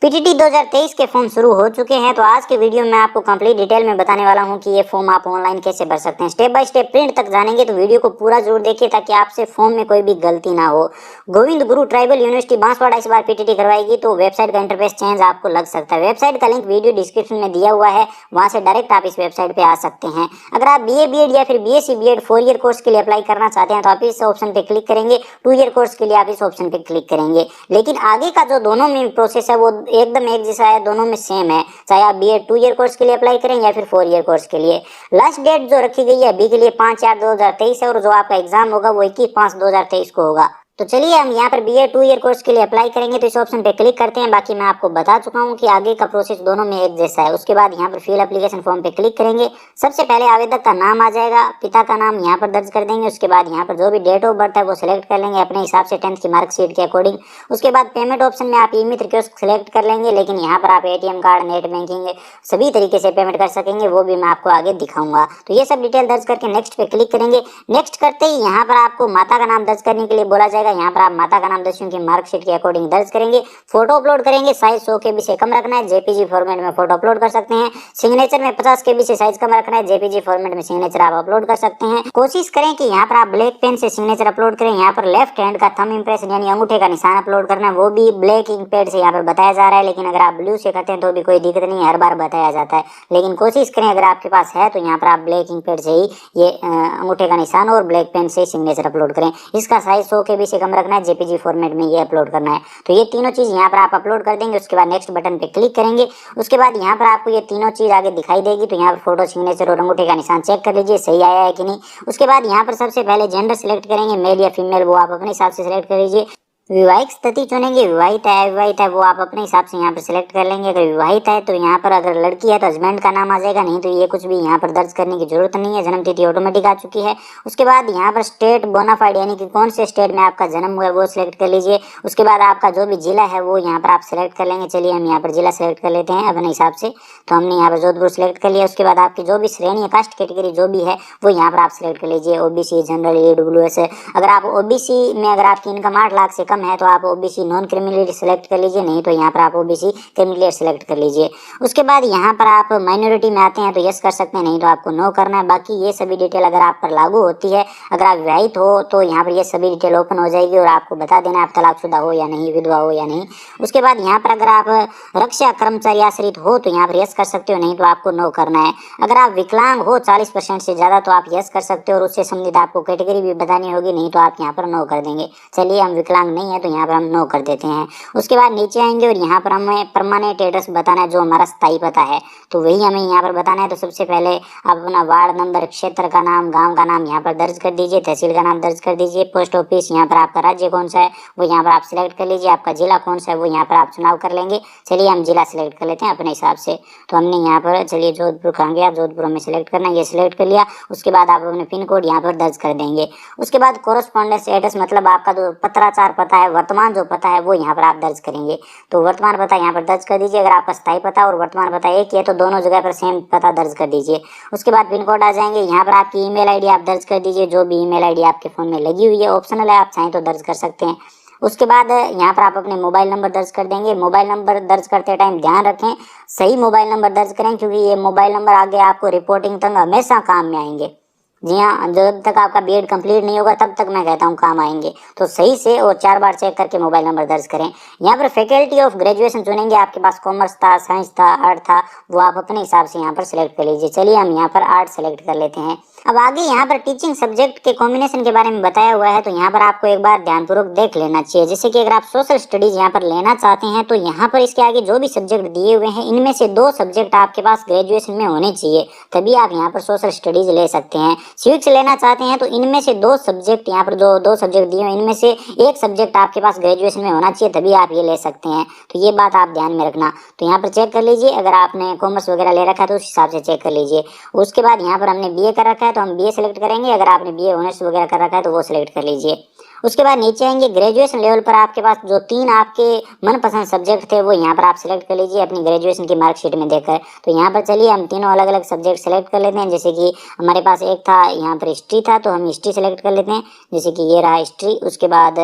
PTT 2023 के form शुरू हो चुके हैं। तो आज के वीडियो में आपको कंप्लीट डिटेल में बताने वाला हूं कि ये फॉर्म आप ऑनलाइन कैसे भर सकते हैं। स्टेप बाय स्टेप प्रिंट तक जानेंगे तो वीडियो को पूरा जरूर देखिए ताकि आपसे फॉर्म में कोई भी गलती ना हो। गोविंद गुरु ट्राइबल यूनिवर्सिटी बांसवाड़ा इस बार पीटीटी करवाएगी, तो वेबसाइट का इंटरफेस चेंज आपको लग सकता है। वेबसाइट का लिंक वीडियो डिस्क्रिप्शन में दिया हुआ है, वहां से डायरेक्ट आप इस वेबसाइट पे आ सकते हैं। अगर आप बीए बीएड या फिर बीएससी बीएड 4 ईयर कोर्स के लिए अप्लाई करना चाहते हैं तो आप इस ऑप्शन पे क्लिक करेंगे। 2 ईयर कोर्स के लिए आप इस ऑप्शन पे क्लिक करेंगे। लेकिन आगे का जो दोनों में प्रोसेस है वो एकदम एक जैसा है, दोनों में सेम है। चाहे आप बीएड 2 ईयर कोर्स के लिए अप्लाई करें या फिर 4 ईयर कोर्स के लिए। लास्ट डेट जो रखी गई है अभी के लिए 5/4/2023 है और जो आपका एग्जाम होगा वो 21/5/2023 को होगा। तो चलिए हम यहाँ पर बीए 2 ईयर कोर्स के लिए अप्लाई करेंगे, तो इस ऑप्शन पे क्लिक करते हैं। बाकी मैं आपको बता चुका हूँ कि आगे का प्रोसेस दोनों में एक जैसा है। उसके बाद यहाँ पर फिल एप्लीकेशन फॉर्म पे क्लिक करेंगे। सबसे पहले आवेदक का नाम आ जाएगा, पिता का नाम यहाँ पर दर्ज कर देंगे। उसके बाद यहाँ पर जो भी डेट ऑफ बर्थ है वो सिलेक्ट कर लेंगे अपने हिसाब से 10th की मार्कशीट के अकॉर्डिंग। उसके बाद पेमेंट ऑप्शन में आप ई-मित्र कियोस्क सिलेक्ट कर लेंगे, लेकिन यहाँ पर आप एटीएम कार्ड, नेट बैंकिंग सभी तरीके से पेमेंट कर सकेंगे, वो भी मैं आपको आगे दिखाऊंगा। तो ये सब डिटेल दर्ज करके नेक्स्ट पे क्लिक करेंगे। नेक्स्ट करते ही यहाँ पर आपको माता का नाम दर्ज करने के लिए बोला जाएगा। यहाँ पर आप माता का नाम 10वीं की मार्कशीट के अकॉर्डिंग दर्ज करेंगे। फोटो अपलोड करेंगे, साइज 100 KB से कम रखना है, जेपीजी फॉर्मेट में फोटो अपलोड कर सकते हैं। सिग्नेचर में 50 KB से साइज कम रखना है, जेपीजी फॉर्मेट में सिग्नेचर आप अपलोड कर सकते हैं। कोशिश करें कि यहाँ पर आप ब्लैक पेन से सिग्नेचर अपलोड करें। यहाँ पर लेफ्ट हैंड का थंब इंप्रेशन यानी अंगूठे का निशान अपलोड करना है, वो भी ब्लैक इंक पैड से यहाँ पर बताया जा रहा है। लेकिन अगर आप ब्लू से करते हैं तो भी कोई दिक्कत नहीं है, हर बार बताया जाता है। लेकिन कोशिश करें अगर आपके पास है तो यहाँ पर आप ब्लैक इंक पैड से ही ये अंगूठे का निशान और ब्लैक पेन से सिग्नेचर अपलोड करें। इसका साइज 100 KB से कम रखना है, जेपीजी फॉर्मेट में ये अपलोड करना है। तो ये तीनों चीज यहाँ पर आप अपलोड कर देंगे। उसके बाद नेक्स्ट बटन पे क्लिक करेंगे। उसके बाद यहाँ पर आपको ये तीनों चीज आगे दिखाई देगी। तो यहाँ पर फोटो, सिग्नेचर और अंगूठे का निशान चेक कर लीजिए सही आया है कि नहीं। उसके बाद यहाँ पर सबसे पहले जेंडर सिलेक्ट करेंगे, मेल या फीमेल, वो आप अपने हिसाब से सिलेक्ट कर लीजिए। विवाहित स्थिति चुनेंगे, विवाहित है अविवाहित है वो आप अपने हिसाब से यहाँ पर सिलेक्ट कर लेंगे। अगर विवाहित है तो यहाँ पर, अगर लड़की है तो हस्बैंड का नाम आ जाएगा, नहीं तो ये कुछ भी यहाँ पर दर्ज करने की जरूरत नहीं है, जन्म तिथि ऑटोमेटिक आ चुकी है। उसके बाद यहाँ पर स्टेट बोनाफाइड यानी कि कौन से स्टेट में आपका जन्म हुआ है वो सिलेक्ट कर लीजिए। उसके बाद आपका जो भी जिला है वो यहाँ पर आप सिलेक्ट कर लेंगे। चलिए हम यहाँ पर जिला सिलेक्ट कर लेते हैं अपने हिसाब से। तो हमने यहाँ पर जोधपुर सिलेक्ट कर लिया। उसके बाद आपकी जो भी श्रेणी है, कास्ट कैटेगरी जो भी है वो यहाँ पर आप सिलेक्ट कर लीजिए। ओबीसी, जनरल, ईडब्ल्यूएस है। अगर आप ओबीसी में अगर आपकी इनकम 8 लाख से कम है तो आप ओबीसी नॉन क्रिमिनल सिलेक्ट कर लीजिए, नहीं तो यहाँ पर आप ओबीसी क्रिमिनल सिलेक्ट कर लीजिए। उसके बाद यहाँ पर आप माइनॉरिटी में आते हैं तो यस कर सकते हैं, नहीं तो आपको नो करना है। बाकी ये सभी डिटेल अगर आप पर लागू होती है, अगर आप विवाहित हो तो यहाँ पर ये सभी डिटेल ओपन हो जाएगी और आपको बता देना आप तलाकशुदा हो या नहीं, विधवा हो या नहीं। उसके बाद यहाँ पर अगर आप रक्षा कर्मचारी आश्रित हो तो यहाँ पर यस कर सकते हो, नहीं तो आपको नो करना है। अगर आप विकलांग हो 40% से ज्यादा तो आप यस कर सकते हो और उससे संबंधित आपको कैटेगरी भी बतानी होगी, नहीं तो आप यहाँ पर नो कर देंगे। चलिए हम विकलांग नहीं है तो यहाँ पर हम नो कर देते हैं। उसके बाद नीचे आएंगे और यहाँ पर हमें परमानेंट एड्रेस बताना है, जो हमारा स्थायी पता है तो वही हमें यहाँ पर बताना है। तो सबसे पहले आप अपना वार्ड नंबर, क्षेत्र का नाम, गांव का नाम यहाँ पर दर्ज कर दीजिए, तहसील का नाम दर्ज कर दीजिए, पोस्ट ऑफिस, यहाँ पर आपका राज्य कौन सा है वो यहाँ पर आप सिलेक्ट कर लीजिए, आपका जिला कौन सा है वो यहाँ पर आप चुनाव कर लेंगे। चलिए हम जिला सिलेक्ट कर लेते हैं अपने हिसाब से। तो हमने यहाँ पर, चलिए जोधपुर कहाँ गया, जोधपुर हमें सिलेक्ट करना है, ये सिलेक्ट कर लिया। उसके बाद आप अपने पिन कोड यहाँ पर दर्ज कर देंगे। उसके बाद कोरस्पॉन्डेंस एड्रेस मतलब आपका जो पत्राचार पता है, वर्तमान जो पता है वो यहाँ पर आप दर्ज करेंगे। तो वर्तमान पता यहाँ पर दर्ज कर दीजिए। अगर आपका स्थायी पता और वर्तमान पता एक ही है तो दोनों जगह पर सेम पता दर्ज कर दीजिए। उसके बाद पिन कोड आ जाएंगे। यहाँ पर आपकी ईमेल आईडी आप दर्ज कर दीजिए, जो भी ईमेल आईडी आपके फोन में लगी हुई है, ऑप्शनल है, आप चाहें तो दर्ज कर सकते हैं। उसके बाद यहाँ पर आप अपने मोबाइल नंबर दर्ज कर देंगे। मोबाइल नंबर दर्ज करते टाइम ध्यान रखें सही मोबाइल नंबर दर्ज करें, क्योंकि ये मोबाइल नंबर आगे आपको रिपोर्टिंग तक हमेशा काम में आएंगे। जी हाँ, जब तक आपका बीएड कंप्लीट नहीं होगा तब तक मैं कहता हूँ काम आएंगे। तो सही से और 4 बार चेक करके मोबाइल नंबर दर्ज करें। यहाँ पर फैकल्टी ऑफ ग्रेजुएशन चुनेंगे, आपके पास कॉमर्स था, साइंस था, आर्ट था, वो आप अपने हिसाब से यहाँ पर सिलेक्ट कर लीजिए। चलिए हम यहाँ पर आर्ट सेलेक्ट कर लेते हैं। अब आगे यहाँ पर टीचिंग सब्जेक्ट के कॉम्बिनेशन के बारे में बताया हुआ है, तो यहाँ पर आपको एक बार ध्यानपूर्वक देख लेना चाहिए। जैसे कि अगर आप सोशल स्टडीज यहाँ पर लेना चाहते हैं तो यहाँ पर इसके आगे जो भी सब्जेक्ट दिए हुए हैं इनमें से 2 सब्जेक्ट आपके पास ग्रेजुएशन में होने चाहिए, तभी आप यहाँ पर सोशल स्टडीज ले सकते हैं। सिविक्स लेना चाहते हैं तो इनमें से 2 सब्जेक्ट, यहाँ पर जो 2 सब्जेक्ट दिए हैं इनमें से एक सब्जेक्ट आपके पास ग्रेजुएशन में होना चाहिए, तभी आप ये ले सकते हैं। तो ये बात आप ध्यान में रखना। तो यहाँ पर चेक कर लीजिए, अगर आपने कॉमर्स वगैरह ले रखा है तो उस हिसाब से चेक कर लीजिए। उसके बाद यहाँ पर हमने बीए कर रखा है तो हम बीए सेलेक्ट करेंगे, अगर आपने बीए ऑनर्स वगैरह कर रखा है तो वो सिलेक्ट कर लीजिए। उसके बाद नीचे आएंगे, ग्रेजुएशन लेवल पर आपके पास जो 3 आपके मनपसंद सब्जेक्ट थे वो यहाँ पर आप सिलेक्ट कर लीजिए अपनी ग्रेजुएशन की मार्कशीट में देखकर। तो यहाँ पर चलिए हम तीनों अलग अलग सब्जेक्ट सेलेक्ट कर लेते हैं। जैसे कि हमारे पास एक था यहाँ पर हिस्ट्री था, तो हम हिस्ट्री सेलेक्ट कर लेते हैं। जैसे कि ये रहा हिस्ट्री। उसके बाद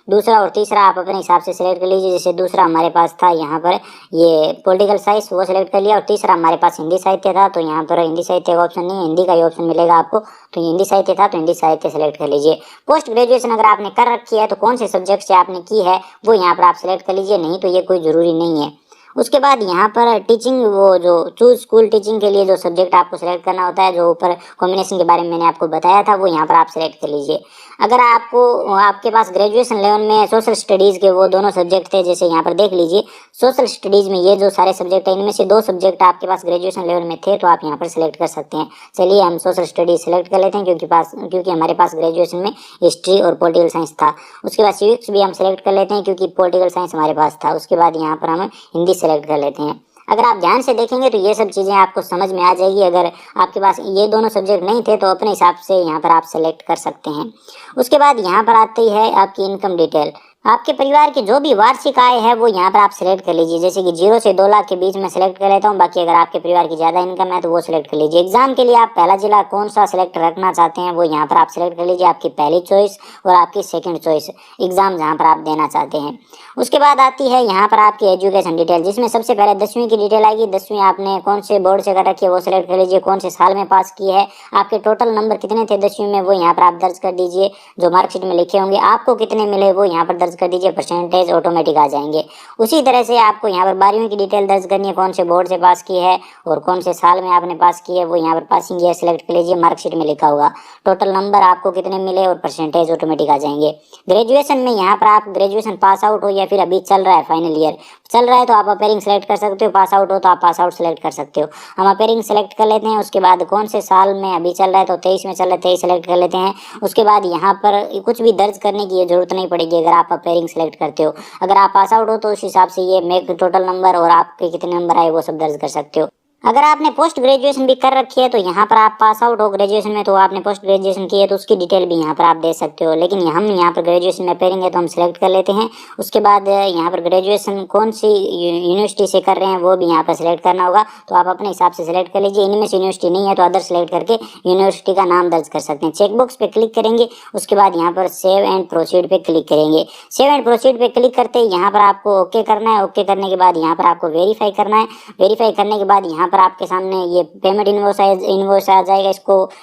दूसरा और तीसरा आप अपने हिसाब से सिलेक्ट कर लीजिए। जैसे दूसरा हमारे पास था यहाँ पर ये पॉलिटिकल साइंस, वो सिलेक्ट कर लिया। और तीसरा हमारे पास हिंदी साहित्य था, तो यहाँ पर हिंदी साहित्य का ऑप्शन नहीं है, हिंदी का ही ऑप्शन मिलेगा आपको। तो हिंदी साहित्य था तो हिंदी साहित्य सेलेक्ट कर लीजिए। पोस्ट ग्रेजुएशन अगर आपने कर रखी है तो कौन से सब्जेक्ट से आपने की है वो यहाँ पर आप सिलेक्ट कर लीजिए, नहीं तो ये कोई ज़रूरी नहीं है। उसके बाद यहाँ पर टीचिंग, वो जो चूज स्कूल टीचिंग के लिए जो सब्जेक्ट आपको सिलेक्ट करना होता है, जो ऊपर कॉम्बिनेशन के बारे में मैंने आपको बताया था, वो यहाँ पर आप सिलेक्ट कर लीजिए। अगर आपके पास ग्रेजुएशन लेवल में सोशल स्टडीज़ के वो दोनों सब्जेक्ट थे, जैसे यहाँ पर देख लीजिए सोशल स्टडीज़ में ये जो सारे सब्जेक्ट हैं, इनमें से 2 सब्जेक्ट आपके पास ग्रेजुएशन लेवल में थे, तो आप यहाँ पर सिलेक्ट कर सकते हैं। चलिए हम सोशल स्टडीज सेलेक्ट कर लेते हैं, क्योंकि हमारे पास ग्रेजुएशन में हिस्ट्री और पॉलिटिकल साइंस था। उसके बाद सिविक्स भी हम सेलेक्ट कर लेते हैं, क्योंकि पॉलिटिकल साइंस हमारे पास था। उसके बाद यहाँ पर हम हिंदी सेलेक्ट कर लेते हैं। अगर आप ध्यान से देखेंगे तो ये सब चीज़ें आपको समझ में आ जाएगी। अगर आपके पास ये दोनों सब्जेक्ट नहीं थे तो अपने हिसाब से यहाँ पर आप सेलेक्ट कर सकते हैं। उसके बाद यहाँ पर आती है आपकी इनकम डिटेल। आपके परिवार की जो भी वार्षिक आय है वो यहाँ पर आप सिलेक्ट कर लीजिए। जैसे कि 0 से 2 लाख के बीच में सिलेक्ट कर लेता हूँ। बाकी अगर आपके परिवार की ज़्यादा इनकम है तो वो सिलेक्ट कर लीजिए। एग्जाम के लिए आप पहला जिला कौन सा सिलेक्ट रखना चाहते हैं वो यहाँ पर आप सिलेक्ट कर लीजिए, आपकी पहली चॉइस और आपकी सेकंड चॉइस एग्जाम जहाँ पर आप देना चाहते हैं। उसके बाद आती है यहाँ पर आपकी एजुकेशन डिटेल, जिसमें सबसे पहले 10वीं की डिटेल आएगी। 10वीं आपने कौन से बोर्ड से कर रखी है वो सिलेक्ट कर लीजिए, कौन से साल में पास की है, आपके टोटल नंबर कितने थे 10वीं में वो यहाँ पर आप दर्ज कर दीजिए। जो मार्कशीट में लिखे होंगे आपको कितने मिले वो यहाँ पर दर्ज कर दीजिए, परसेंटेज ऑटोमेटिक आ जाएंगे। उसी तरह से आपको यहाँ पर 12वीं की डिटेल दर्ज करनी है, कौन से बोर्ड से पास की है और कौन से साल में आपने पास की है वो यहाँ पर पासिंग ईयर सिलेक्ट कर लीजिए, मार्कशीट में लिखा होगा। टोटल नंबर आपको कितने मिले और परसेंटेज ऑटोमेटिक आ जाएंगे। ग्रेजुएशन में यहाँ पर आप ग्रेजुएशन पास आउट हो या फिर अभी चल रहा है फाइनल ईयर चल रहा है तो आप अपेयरिंग सेलेक्ट कर सकते हो, पास आउट हो तो आप पास आउट सेलेक्ट कर सकते हो। हम अपेयरिंग सेलेक्ट कर लेते हैं। उसके बाद कौन से साल में अभी चल रहा है तो 23 में चल रहा है, 23 सेलेक्ट कर लेते हैं। उसके बाद यहाँ पर कुछ भी दर्ज करने की जरूरत नहीं पड़ेगी अगर आप अपेयरिंग सेलेक्ट करते हो। अगर आप पास आउट हो तो उस हिसाब से ये मेक टोटल नंबर और आपके कितने नंबर आए वो सब दर्ज कर सकते हो। अगर आपने पोस्ट ग्रेजुएशन भी कर रखी है तो यहाँ पर आप पास आउट हो ग्रेजुएशन में तो आपने पोस्ट ग्रेजुएशन की है तो उसकी डिटेल भी यहाँ पर आप दे सकते हो। लेकिन हम यहाँ पर ग्रेजुएशन में पेरेंगे तो हम सिलेक्ट कर लेते हैं। उसके बाद यहाँ पर ग्रेजुएशन कौन सी यूनिवर्सिटी से कर रहे हैं वो भी यहाँ पर सिलेक्ट करना होगा, तो आप अपने हिसाब से सिलेक्ट कर लीजिए। इनमें से यूनिवर्सिटी नहीं है तो अदर सेलेक्ट करके यूनिवर्सिटी का नाम दर्ज कर सकते हैं। चेकबॉक्स पे क्लिक करेंगे, उसके बाद यहाँ पर सेव एंड प्रोसीड पे क्लिक करेंगे। सेव एंड प्रोसीड पे क्लिक करते ही यहाँ पर आपको ओके करना है। ओके करने के बाद यहाँ पर आपको वेरीफाई करना है। वेरीफाई करने के बाद यहाँ पर आपके सामने ये पेमेंट इनवॉइस आ जाएगा।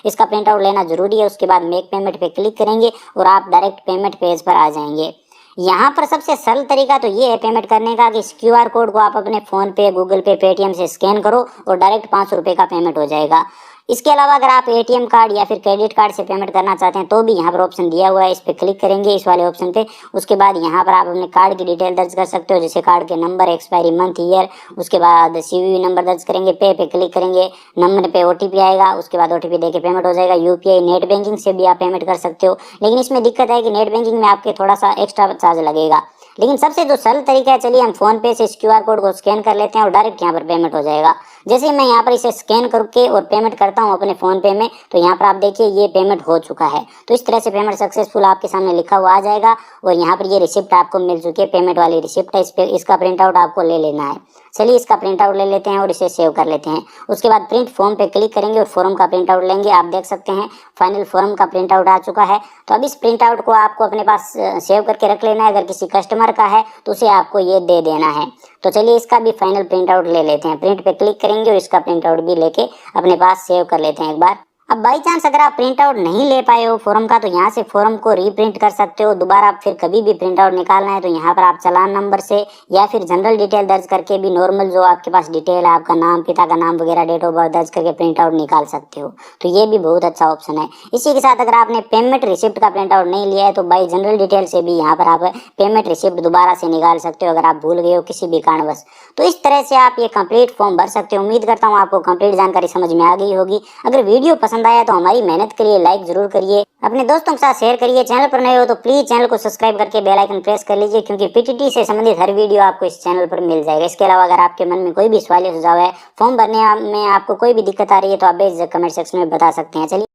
इसका प्रिंट आउट लेना जरूरी है। उसके बाद मेक पेमेंट पे क्लिक करेंगे और आप डायरेक्ट पेमेंट पेज पर आ जाएंगे। यहाँ पर सबसे सरल तरीका तो ये है पेमेंट करने का कि इस QR कोड को आप अपने फ़ोन पे, गूगल पे, पेटीएम से स्कैन करो और डायरेक्ट 5 रुपये का पेमेंट हो जाएगा। इसके अलावा अगर आप ATM कार्ड या फिर क्रेडिट कार्ड से पेमेंट करना चाहते हैं तो भी यहाँ पर ऑप्शन दिया हुआ है, इस पर क्लिक करेंगे इस वाले ऑप्शन पे। उसके बाद यहाँ पर आप अपने कार्ड की डिटेल दर्ज कर सकते हो, जैसे कार्ड के नंबर, एक्सपायरी मंथ, ईयर। उसके बाद CVV नंबर दर्ज करेंगे, पे क्लिक करेंगे, नंबर पे OTP आएगा। उसके बाद OTP देके पेमेंट हो जाएगा। UPI नेट बैंकिंग से भी आप पेमेंट कर सकते हो, लेकिन इसमें दिक्कत है कि नेट बैंकिंग में आपके थोड़ा सा एक्स्ट्रा चार्ज लगेगा। लेकिन सबसे जो सरल तरीका है, चलिए हम फोन पे से इस QR कोड को स्कैन कर लेते हैं और डायरेक्ट यहाँ पर पेमेंट हो जाएगा। जैसे मैं यहाँ पर इसे स्कैन करके और पेमेंट करता हूँ अपने फ़ोन पे में, तो यहाँ पर आप देखिए ये पेमेंट हो चुका है। तो इस तरह से पेमेंट सक्सेसफुल आपके सामने लिखा हुआ आ जाएगा और यहाँ पर ये रिसिप्ट आपको मिल चुकी है, पेमेंट वाली रिसिप्ट है। इसका प्रिंट आउट आपको ले लेना है। चलिए इसका प्रिंट आउट ले लेते हैं और इसे सेव कर लेते हैं। उसके बाद प्रिंट फॉर्म पे क्लिक करेंगे और फॉर्म का प्रिंट आउट लेंगे। आप देख सकते हैं फाइनल फॉर्म का प्रिंट आउट आ चुका है। तो अब इस प्रिंट आउट को आपको अपने पास सेव करके रख लेना है। अगर किसी कस्टमर का है तो उसे आपको ये दे देना है। तो चलिए इसका भी फाइनल प्रिंट आउट ले लेते हैं। प्रिंट पे क्लिक करेंगे और इसका प्रिंट आउट भी लेके अपने पास सेव कर लेते हैं एक बार। अब बाई चांस अगर आप प्रिंट आउट नहीं ले पाए हो फॉर्म का, तो यहाँ से फॉर्म को रीप्रिंट कर सकते हो। दोबारा फिर कभी भी प्रिंट आउट निकालना है तो यहाँ पर आप चालान नंबर से या फिर जनरल डिटेल दर्ज करके भी नॉर्मल जो आपके पास डिटेल है, आपका नाम, पिता का नाम वगैरह, डेट ऑफ बर्थ दर्ज करके प्रिंट आउट निकाल सकते हो। तो ये भी बहुत अच्छा ऑप्शन है। इसी के साथ अगर आपने पेमेंट रिसिप्ट का प्रिंट आउट नहीं लिया है तो बाई जनरल डिटेल से भी यहाँ पर आप पेमेंट रिसिप्ट दोबारा से निकाल सकते हो अगर आप भूल गए हो किसी भी कारणवश। तो इस तरह से आप ये कंप्लीट फॉर्म भर सकते हो। उम्मीद करता हूँ आपको कंप्लीट जानकारी समझ में आ गई होगी। अगर वीडियो पसंद आया तो हमारी मेहनत के लिए लाइक जरूर करिए, अपने दोस्तों के साथ शेयर करिए। चैनल पर नए हो तो प्लीज चैनल को सब्सक्राइब करके बेल आइकन प्रेस कर लीजिए, क्योंकि PTT से संबंधित हर वीडियो आपको इस चैनल पर मिल जाएगा। इसके अलावा अगर आपके मन में कोई भी सवाल या सुझाव है, फॉर्म भरने में आपको कोई भी दिक्कत आ रही है तो आप बेझिझक कमेंट सेक्शन में बता सकते हैं। चलिए।